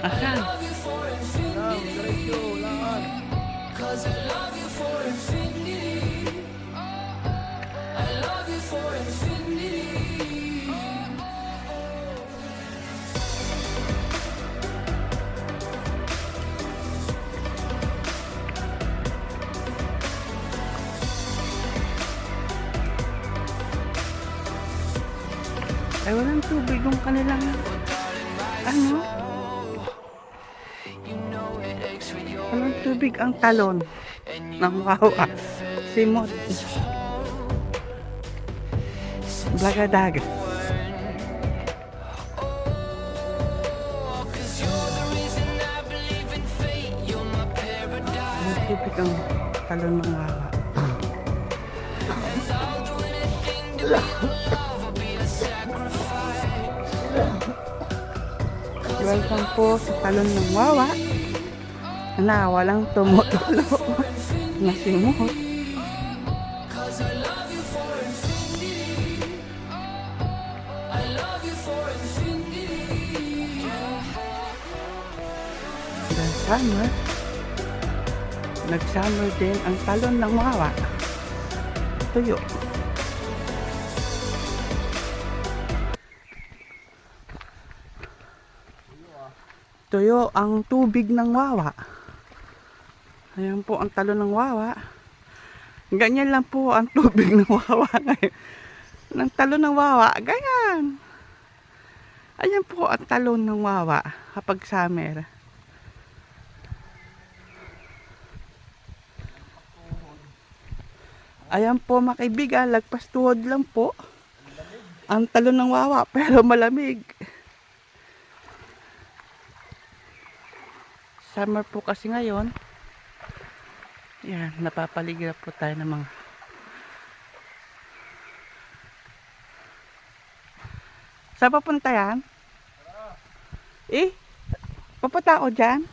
Asan? Ay, walang tubig yung kanilang ano? Walang tubig ang talon ng wawa. Simot. Blagadag. Walang tubig ang talon ng wawa. Welcome po sa talon ng wawa na walang tumutulo na simot. Dahil summer, nag-summer din ang talon ng wawa. Tuyo. Tuyo ang tubig ng wawa. Ayan po ang talon ng wawa. Ganyan lang po ang tubig ng wawa ngayon. Ng talon ng wawa, ganyan. Ayan po ang talon ng wawa kapag summer. Ayan po mga kaibigan, lagpas tuhod lang po ang talon ng wawa pero malamig. Summer po kasi ngayon. Yan, napapaligid po tayo ng mga saan papunta yan? Eh, papunta ako dyan.